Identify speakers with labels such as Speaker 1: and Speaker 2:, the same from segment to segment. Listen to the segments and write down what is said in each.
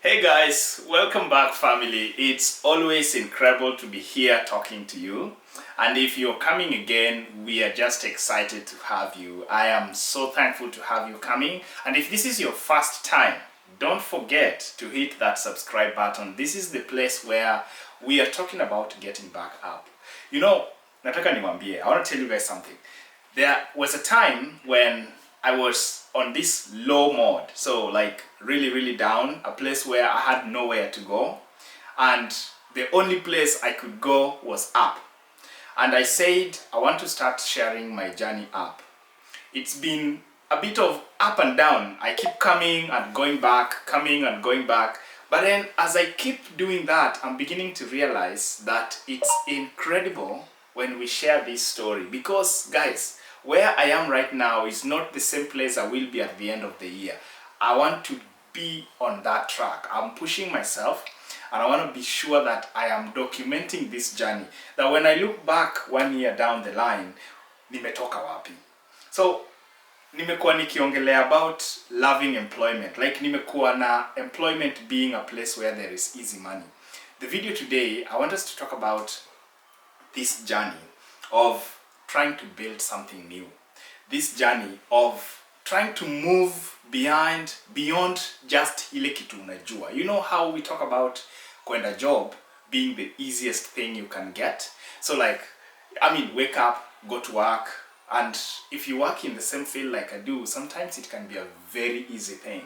Speaker 1: Hey guys, welcome back family. It's always incredible to be here talking to you. And if you're coming again, we are just excited to have you. I am so thankful to have you coming. And if this is your first time, don't forget to hit that subscribe button. This is the place where we are talking about getting back up. You know, nataka niwaambie, I want to tell you guys something. There was a time when I was on this low mode, so like really down, a place where I had nowhere to go, and the only place I could go was up. And I said I want to start sharing my journey up. It's been a bit of up and down. I keep coming and going back, coming and going back. But then as I keep doing that, I'm beginning to realize that it's incredible when we share this story. Because guys, where I am right now is not the same place I will be at the end of the year. I want to be on that track. I'm pushing myself and I want to be sure that I am documenting this journey. That when I look back 1 year down the line, nimetoka wapi. So, nimekuwa nikiongelea about loving employment. Like nimekuwa na employment being a place where there is easy money. The video today, I want us to talk about this journey of trying to build something new. This journey of trying to move beyond just ile kitu unajua. You know how we talk about kwenda job being the easiest thing you can get? So like, wake up, go to work, and if you work in the same field like I do, sometimes it can be a very easy thing.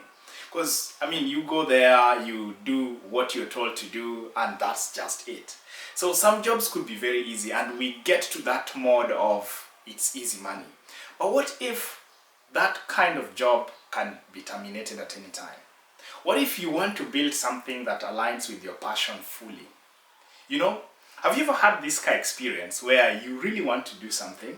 Speaker 1: Because, you go there, you do what you're told to do, and that's just it. So some jobs could be very easy, and we get to that mode of it's easy money. But what if that kind of job can be terminated at any time? What if you want to build something that aligns with your passion fully? You know, have you ever had this kind of experience where you really want to do something,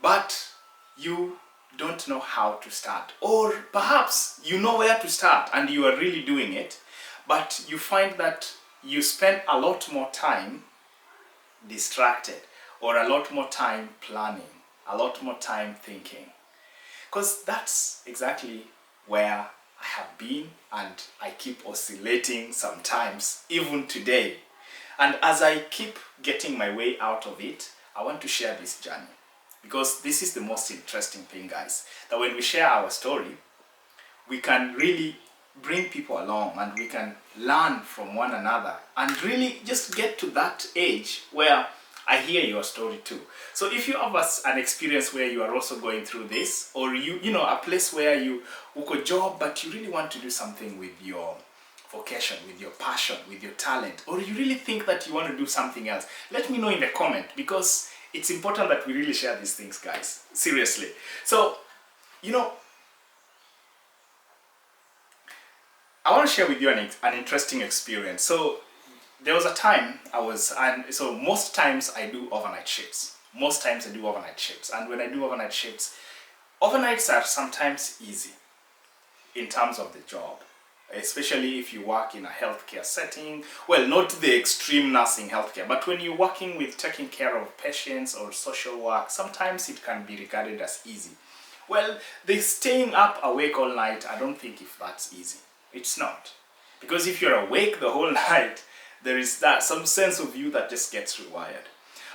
Speaker 1: but you don't know how to start? Or perhaps you know where to start and you are really doing it, but you find that you spend a lot more time distracted, or a lot more time planning, a lot more time thinking. Because that's exactly where I have been, and I keep oscillating sometimes, even today. And as I keep getting my way out of it, I want to share this journey. Because this is the most interesting thing, guys. That when we share our story, we can really bring people along and we can learn from one another and really just get to that age where I hear your story too. So if you have an experience where you are also going through this, or you know, a place where you work a job but you really want to do something with your vocation, with your passion, with your talent, or you really think that you want to do something else, let me know in the comment, because it's important that we really share these things, guys. Seriously. So, I want to share with you an interesting experience. So there was a time so most times I do overnight shifts. And when I do overnight shifts, overnights are sometimes easy in terms of the job, especially if you work in a healthcare setting. Well, not the extreme nursing healthcare, but when you're working with taking care of patients or social work, sometimes it can be regarded as easy. Well, the staying up awake all night, I don't think if that's easy. It's not. Because if you're awake the whole night, there is some sense of you that just gets rewired.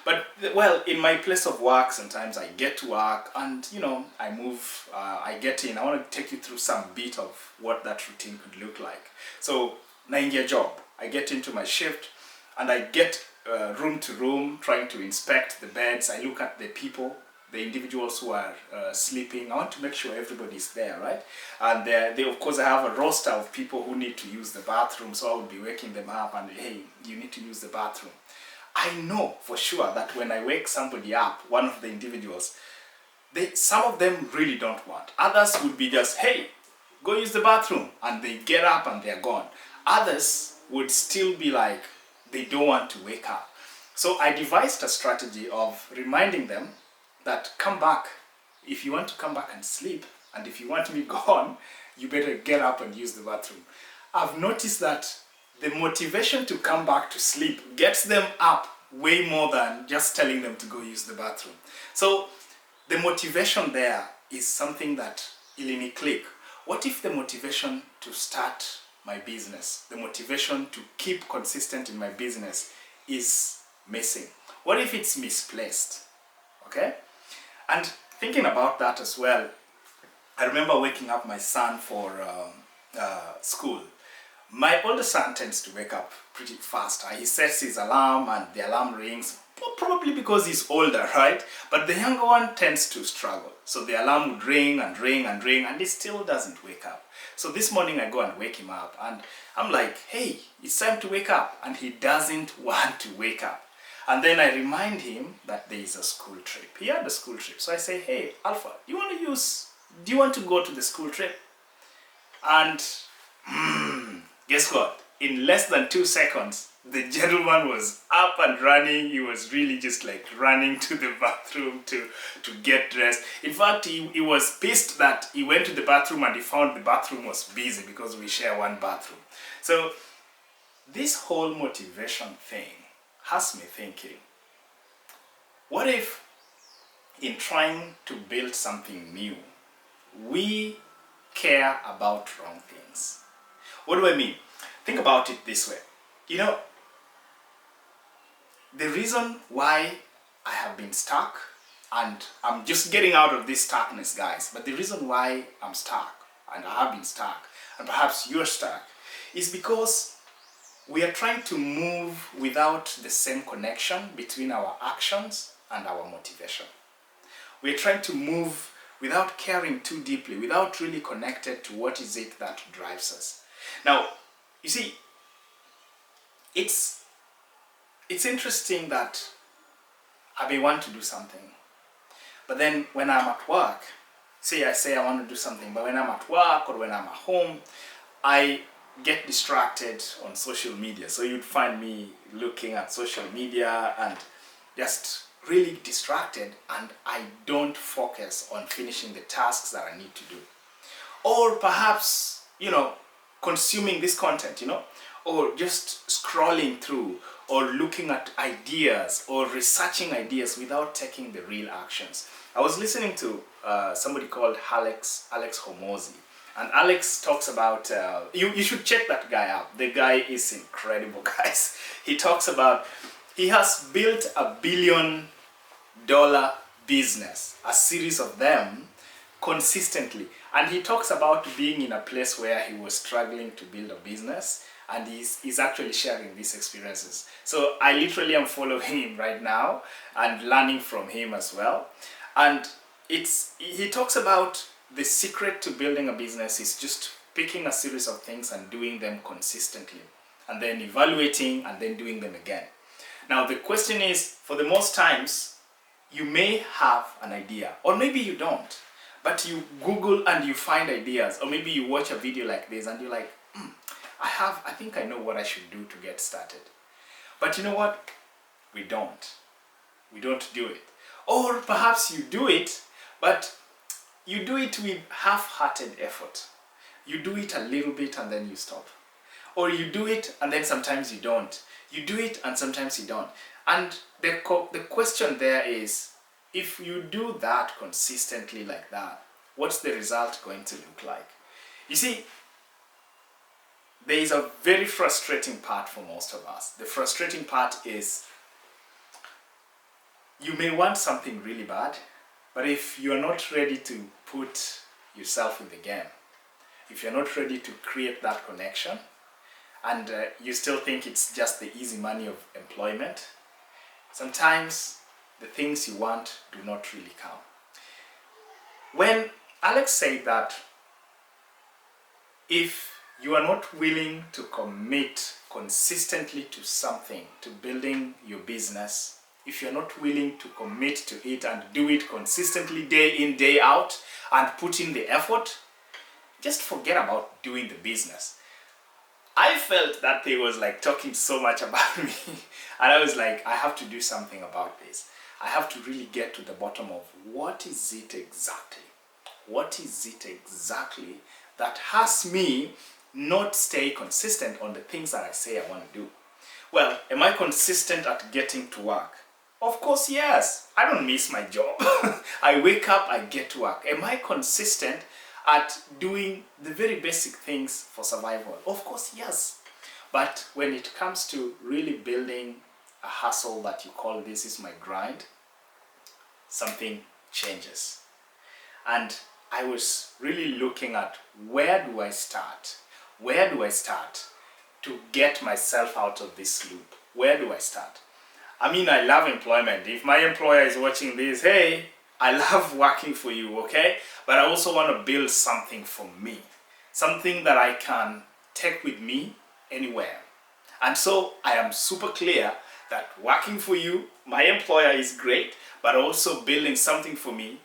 Speaker 1: But, well, in my place of work, sometimes I get to work and, I move, I get in. I want to take you through some bit of what that routine could look like. So, naingia job. I get into my shift and I get room to room, trying to inspect the beds. I look at the people, the individuals who are sleeping. I want to make sure everybody's there, right? And they of course, I have a roster of people who need to use the bathroom, so I will be waking them up and, hey, you need to use the bathroom. I know for sure that when I wake somebody up, one of the individuals, some of them really don't want. Others would be just, hey, go use the bathroom, and they get up and they're gone. Others would still be like, they don't want to wake up. So I devised a strategy of reminding them that come back. If you want to come back and sleep, and if you want me gone, you better get up and use the bathroom. I've noticed that the motivation to come back to sleep gets them up way more than just telling them to go use the bathroom. So the motivation there is something that ilini click. What if the motivation to start my business, the motivation to keep consistent in my business is missing? What if it's misplaced? Okay? And thinking about that as well, I remember waking up my son for school. My older son tends to wake up pretty fast. He sets his alarm and the alarm rings, probably because he's older, right? But the younger one tends to struggle. So the alarm would ring and ring and ring and he still doesn't wake up. So this morning I go and wake him up and I'm like, hey, it's time to wake up. And he doesn't want to wake up. And then I remind him that there is a school trip. He had a school trip. So I say, hey, Alpha, do you want to go to the school trip? And guess what? In less than 2 seconds, the gentleman was up and running. He was really just like running to the bathroom to get dressed. In fact, he was pissed that he went to the bathroom and he found the bathroom was busy because we share one bathroom. So this whole motivation thing has me thinking, what if in trying to build something new, we care about wrong things? What do I mean? Think about it this way. You know, the reason why I have been stuck, and I'm just getting out of this stuckness, guys, but the reason why I'm stuck, and I have been stuck, and perhaps you're stuck, is because we are trying to move without the same connection between our actions and our motivation. We are trying to move without caring too deeply, without really connected to what is it that drives us. Now, you see, it's interesting that I may want to do something, but then when I'm at work, I say I want to do something, but when I'm at work or when I'm at home, I get distracted on social media. So you'd find me looking at social media and just really distracted, and I don't focus on finishing the tasks that I need to do. Or perhaps, consuming this content, or just scrolling through or looking at ideas or researching ideas without taking the real actions. I was listening to somebody called Alex Hormozi, and Alex talks about, you should check that guy out. The guy is incredible, guys. He talks about, he has built $1 billion business, a series of them consistently. And he talks about being in a place where he was struggling to build a business, and he's actually sharing these experiences. So I literally am following him right now and learning from him as well. And he talks about the secret to building a business is just picking a series of things and doing them consistently, and then evaluating and then doing them again. Now the question is, for the most times, you may have an idea, or maybe you don't, but you Google and you find ideas, or maybe you watch a video like this and you're like, I think I know what I should do to get started. But you know what? We don't do it. Or perhaps you do it, but you do it with half-hearted effort. You do it a little bit and then you stop. Or you do it and then sometimes you don't. You do it and sometimes you don't. And the question there is, if you do that consistently like that, what's the result going to look like? You see, there is a very frustrating part for most of us. The frustrating part is, you may want something really bad, but if you're not ready to put yourself in the game, if you're not ready to create that connection, and you still think it's just the easy money of employment, sometimes the things you want do not really come. When Alex said that if you are not willing to commit consistently to something, to building your business, if you're not willing to commit to it and do it consistently day in, day out, and put in the effort, just forget about doing the business. I felt that he was like talking so much about me, and I was like, I have to do something about this. I have to really get to the bottom of what is it exactly that has me not stay consistent on the things that I say I want to do. Well, am I consistent at getting to work? Of course, yes. I don't miss my job. I wake up, I get to work. Am I consistent at doing the very basic things for survival? Of course, yes. But when it comes to really building a hustle that you call this is my grind, something changes. And I was really looking at where do I start? Where do I start to get myself out of this loop? Where do I start? I mean, I love employment. If my employer is watching this, hey, I love working for you, okay? But I also want to build something for me. Something that I can take with me anywhere. And so I am super clear that working for you, my employer is great, but also building something for me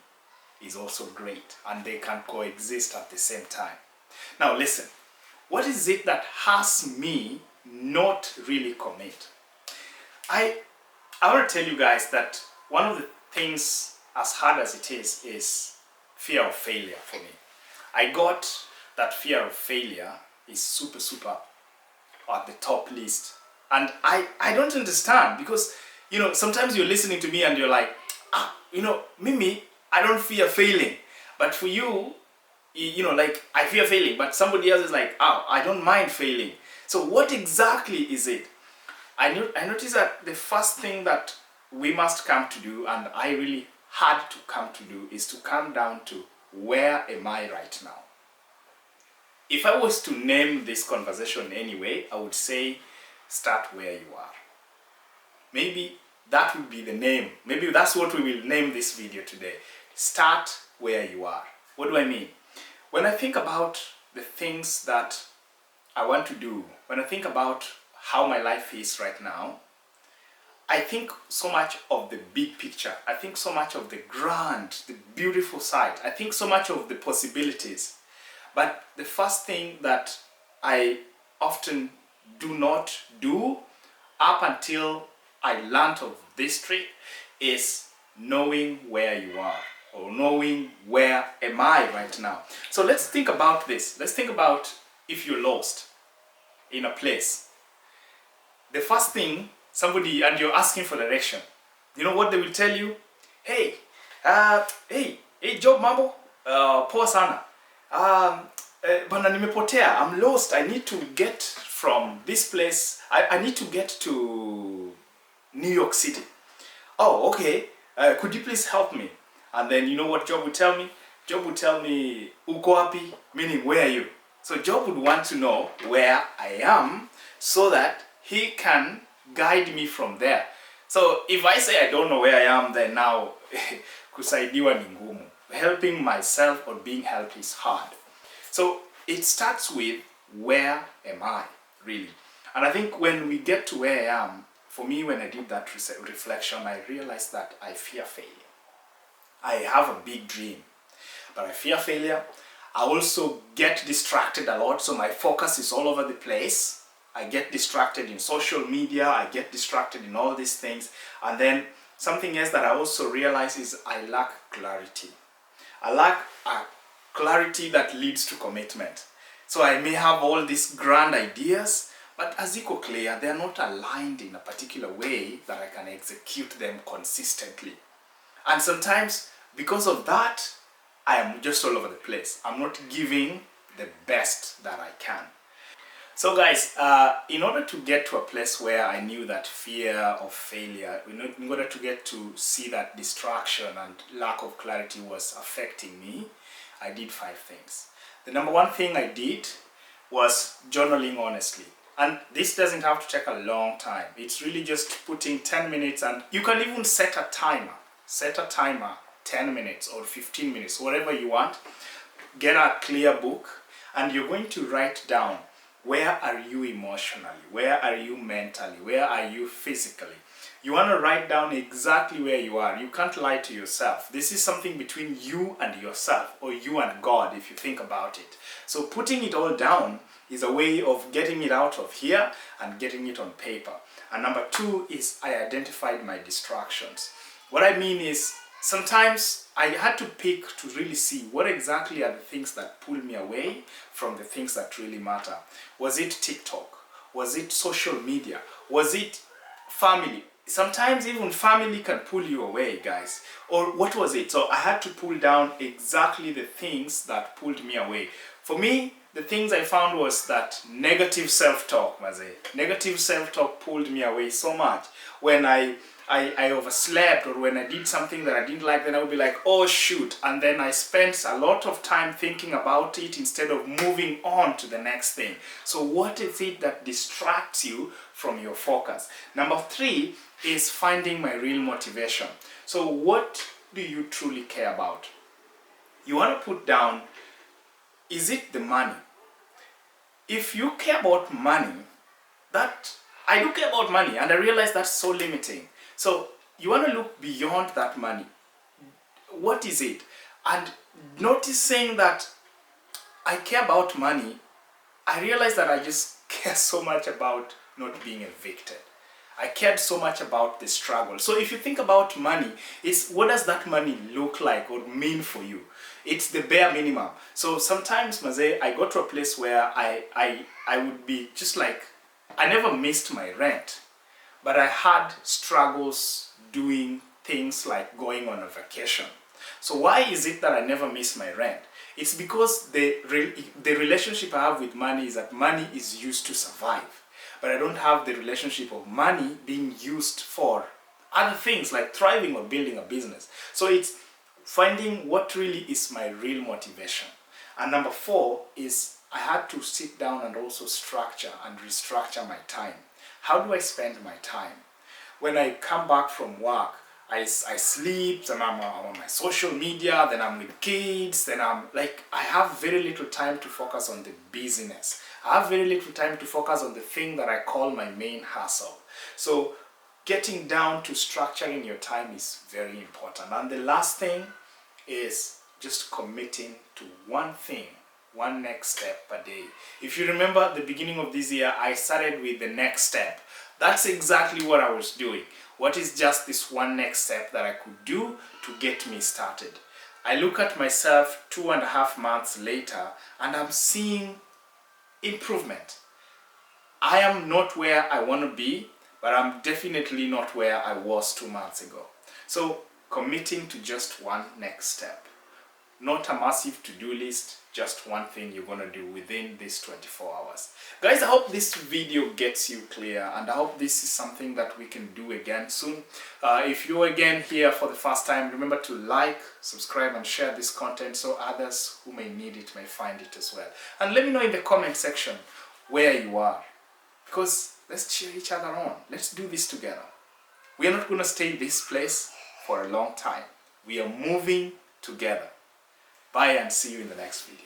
Speaker 1: is also great. And they can coexist at the same time. Now listen, what is it that has me not really commit? I want to tell you guys that one of the things, as hard as it is fear of failure for me. I got that fear of failure is super at the top list. And I don't understand, because, you know, sometimes you're listening to me and you're like, Mimi, I don't fear failing. But for you, you know, like, I fear failing, but somebody else is like, I don't mind failing. So what exactly is it? I noticed that the first thing that we must come to do, and I really had to come to do, is to come down to where am I right now? If I was to name this conversation anyway, I would say start where you are. Maybe that would be the name. Maybe that's what we will name this video today. Start where you are. What do I mean? When I think about the things that I want to do, when I think about how my life is right now, I think so much of the big picture. I think so much of the grand, the beautiful side. I think so much of the possibilities. But the first thing that I often do not do up until I learned of this trick is knowing where you are, or knowing where am I right now. So let's think about this. Let's think about if you're lost in a place. The first thing, somebody, and you're asking for direction, you know what they will tell you? Hey, job mambo, poa sana. Bana nimepotea, I'm lost, I need to get from this place, I need to get to New York City. Oh, okay, could you please help me? And then you know what Job would tell me? Job would tell me, uko wapi? Meaning, where are you? So Job would want to know where I am so that he can guide me from there. So if I say I don't know where I am, then now kusaidiwa ni ngumu. Helping myself or being helped is hard. So it starts with where am I, really? And I think when we get to where I am, for me, when I did that reflection, I realized that I fear failure. I have a big dream, but I fear failure. I also get distracted a lot, so my focus is all over the place. I get distracted in social media, I get distracted in all these things. And then something else that I also realize is I lack clarity. I lack a clarity that leads to commitment. So I may have all these grand ideas, but as equal clear, they are not aligned in a particular way that I can execute them consistently. And sometimes, because of that, I am just all over the place. I'm not giving the best that I can. So guys, in order to get to a place where I knew that fear of failure, in order to get to see that distraction and lack of clarity was affecting me, I did 5 things. The number one thing I did was journaling honestly. And this doesn't have to take a long time. It's really just putting 10 minutes, and you can even set a timer. Set a timer, 10 minutes or 15 minutes, whatever you want. Get a clear book, and you're going to write down, where are you emotionally? Where are you mentally? Where are you physically? You want to write down exactly where you are. You can't lie to yourself. This is something between you and yourself, or you and God, if you think about it. So putting it all down is a way of getting it out of here and getting it on paper. And number 2 is I identified my distractions. What I mean is, sometimes I had to pick to really see what exactly are the things that pull me away from the things that really matter. Was it TikTok? Was it social media? Was it family? Sometimes even family can pull you away, guys. Or what was it? So I had to pull down exactly the things that pulled me away. For me, the things I found was that negative self-talk, Maze. Negative self-talk pulled me away so much. When I overslept, or when I did something that I didn't like, then I would be like, oh shoot. And then I spent a lot of time thinking about it instead of moving on to the next thing. So what is it that distracts you from your focus? Number 3 is finding my real motivation. So what do you truly care about? You want to put down, is it the money? If you care about money, I do care about money, and I realize that's so limiting. So you want to look beyond that money. What is it? And noticing that I care about money, I realize that I just care so much about not being evicted. I cared so much about the struggle. So if you think about money, it's what does that money look like or mean for you? It's the bare minimum. So sometimes, Maze, I got to a place where I would be just like, I never missed my rent, but I had struggles doing things like going on a vacation. So why is it that I never miss my rent? It's because the relationship I have with money is that money is used to survive. But I don't have the relationship of money being used for other things like thriving or building a business. So it's finding what really is my real motivation. And number 4 is I had to sit down and also structure and restructure my time. How do I spend my time? When I come back from work, I sleep, then I'm on my social media, then I'm with kids, then I have very little time to focus on the busyness. I have very little time to focus on the thing that I call my main hustle. So getting down to structuring your time is very important. And the last thing is just committing to one thing, one next step per day. If you remember at the beginning of this year, I started with the next step. That's exactly what I was doing. What is just this one next step that I could do to get me started? I look at myself 2.5 months later and I'm seeing improvement. I am not where I want to be, but I'm definitely not where I was 2 months ago. So committing to just one next step. Not a massive to-do list, just one thing you're going to do within these 24 hours. Guys, I hope this video gets you clear, and I hope this is something that we can do again soon. If you're again here for the first time, remember to like, subscribe, and share this content so others who may need it may find it as well. And let me know in the comment section where you are, because let's cheer each other on. Let's do this together. We are not going to stay in this place for a long time. We are moving together. Bye and see you in the next video.